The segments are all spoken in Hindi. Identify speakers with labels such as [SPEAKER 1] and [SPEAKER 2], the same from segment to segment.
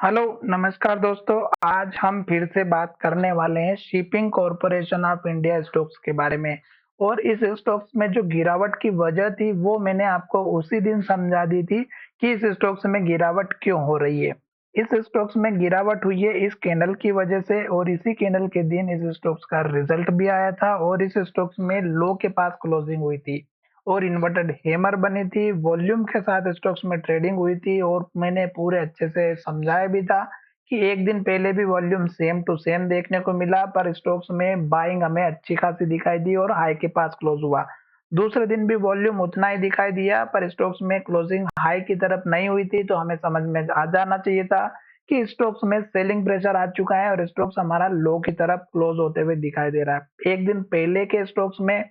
[SPEAKER 1] हेलो, नमस्कार दोस्तों। आज हम फिर से बात करने वाले हैं shipping corporation of India stocks के बारे में। और इस स्टॉक्स में जो गिरावट की वजह थी वो मैंने आपको उसी दिन समझा दी थी कि इस स्टॉक्स में गिरावट क्यों हो रही है। इस स्टॉक्स में गिरावट हुई है इस कैंडल की वजह से, और इसी कैंडल के दिन इस स्टॉक्स का रिजल्ट भी आया था और इस स्टॉक्स में लो के पास क्लोजिंग हुई थी और इन्वर्टेड हैमर बनी थी। वॉल्यूम के साथ स्टॉक्स में ट्रेडिंग हुई थी और मैंने पूरे अच्छे से समझाया भी था कि एक दिन पहले भी वॉल्यूम सेम टू सेम देखने को मिला, पर स्टॉक्स में बाइंग हमें अच्छी खासी दिखाई दी और हाई के पास क्लोज हुआ। दूसरे दिन भी वॉल्यूम उतना ही दिखाई दिया, पर स्टॉक्स में क्लोजिंग हाई की तरफ नहीं हुई थी, तो हमें समझ में आ जाना चाहिए था कि स्टॉक्स में सेलिंग प्रेशर आ चुका है और स्टॉक्स हमारा लो की तरफ क्लोज होते हुए दिखाई दे रहा है। एक दिन पहले के स्टॉक्स में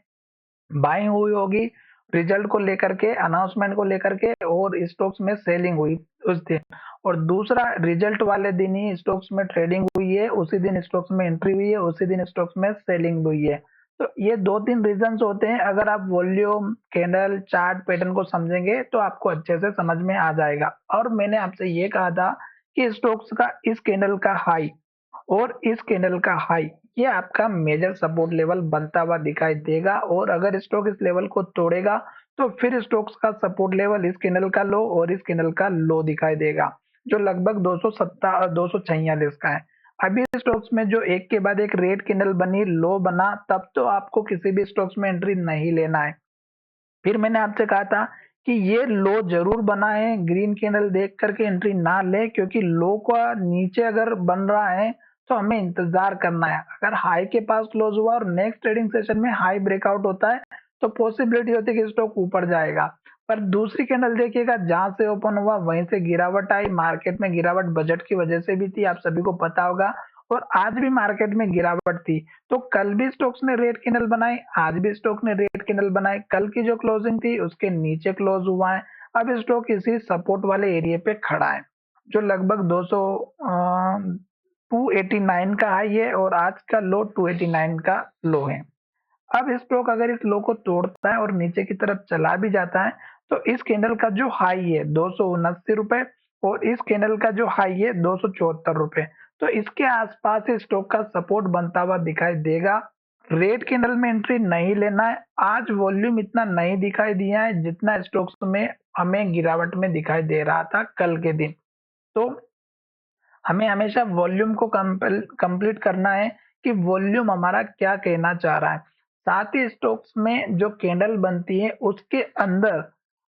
[SPEAKER 1] बाइंग हुई होगी रिजल्ट को लेकर के, अनाउंसमेंट को लेकर के, और स्टॉक्स में सेलिंग हुई उस दिन। और दूसरा, रिजल्ट वाले दिन ही स्टॉक्स में ट्रेडिंग हुई है, उसी दिन स्टॉक्स में एंट्री हुई है, उसी दिन स्टॉक्स में सेलिंग हुई है। तो ये दो तीन रीजंस होते हैं। अगर आप वॉल्यूम, कैंडल, चार्ट पैटर्न को समझेंगे तो आपको अच्छे से समझ में आ जाएगा। और मैंने आपसे ये कहा था कि स्टॉक्स का इस कैंडल का हाई और इस कैंडल का हाई, ये आपका मेजर सपोर्ट लेवल बनता हुआ दिखाई देगा। और अगर स्टॉक इस लेवल को तोड़ेगा तो फिर स्टॉक्स का सपोर्ट लेवल इस कैंडल का लो और इस कैंडल का लो दिखाई देगा, जो लगभग 246 का है। अभी स्टॉक्स में जो एक के बाद एक रेड कैंडल बनी, लो बना, तब तो आपको किसी भी स्टॉक्स में एंट्री नहीं लेना है। फिर मैंने आपसे कहा था कि ये लो जरूर बना है, ग्रीन कैंडल देख करके एंट्री ना ले, क्योंकि लो का नीचे अगर बन रहा है तो हमें इंतजार करना है। अगर हाई के पास क्लोज हुआ और नेक्स्ट ट्रेडिंग सेशन में हाई ब्रेकआउट होता है तो पॉसिबिलिटी होती है कि स्टॉक ऊपर जाएगा। पर दूसरी कैंडल देखिएगा, जहां से ओपन हुआ वहीं से गिरावट आई। मार्केट में गिरावट बजट की वजह से भी थी, आप सभी को पता होगा। और आज भी मार्केट में गिरावट थी। तो कल भी स्टॉक्स ने रेड कैंडल बनाई, आज भी स्टॉक ने रेड कैंडल बनाई। कल की जो क्लोजिंग थी उसके नीचे क्लोज हुआ है। अब स्टॉक इसी सपोर्ट वाले एरिया पे खड़ा है, जो लगभग 289 का हाई है और आज का लो 289 का लो है। अब स्टॉक अगर इस लो को तोड़ता है और नीचे की तरफ चला भी जाता है तो इस कैंडल का जो हाई है 279 रुपए और इस कैंडल का जो हाई है 274 रुपए, तो इसके आसपास स्टॉक का सपोर्ट बनता हुआ दिखाई देगा। रेड कैंडल में एंट्री नहीं लेना है। आज वॉल्यूम इतना नहीं दिखाई दिया है जितना स्टॉक्स में हमें गिरावट में दिखाई दे रहा था कल के दिन। तो हमें हमेशा वॉल्यूम को कंप्लीट करना है कि वॉल्यूम हमारा क्या कहना चाह रहा है। साथ ही स्टॉक्स में जो कैंडल बनती है उसके अंदर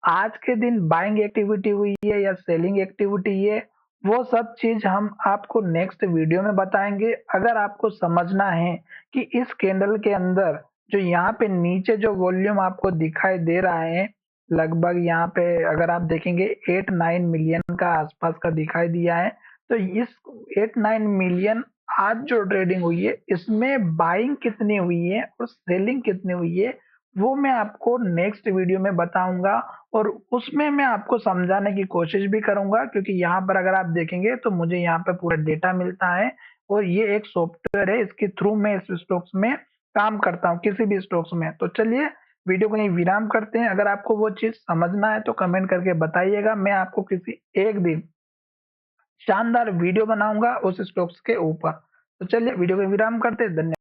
[SPEAKER 1] आज के दिन बाइंग एक्टिविटी हुई है या सेलिंग एक्टिविटी है, वो सब चीज हम आपको नेक्स्ट वीडियो में बताएंगे। अगर आपको समझना है कि इस कैंडल के अंदर जो यहाँ पे नीचे जो वॉल्यूम आपको दिखाई दे रहा है, लगभग यहाँ पे अगर आप देखेंगे 8-9 मिलियन का आसपास का दिखाई दिया है। तो इस 8-9 मिलियन आज जो ट्रेडिंग हुई है इसमें बाइंग कितनी हुई है और सेलिंग कितनी हुई है, वो मैं आपको नेक्स्ट वीडियो में बताऊंगा। और उसमें मैं आपको समझाने की कोशिश भी करूंगा, क्योंकि यहाँ पर अगर आप देखेंगे तो मुझे यहाँ पे पूरा डेटा मिलता है और ये एक सॉफ्टवेयर है, इसके थ्रू मैं इस स्टॉक्स में काम करता हूँ, किसी भी स्टॉक्स में। तो चलिए वीडियो को यहीं विराम करते हैं। अगर आपको वो चीज समझना है तो कमेंट करके बताइएगा, मैं आपको किसी एक दिन शानदार वीडियो बनाऊंगा उस स्टॉक्स के ऊपर। तो चलिए वीडियो को विराम करते हैं। धन्यवाद।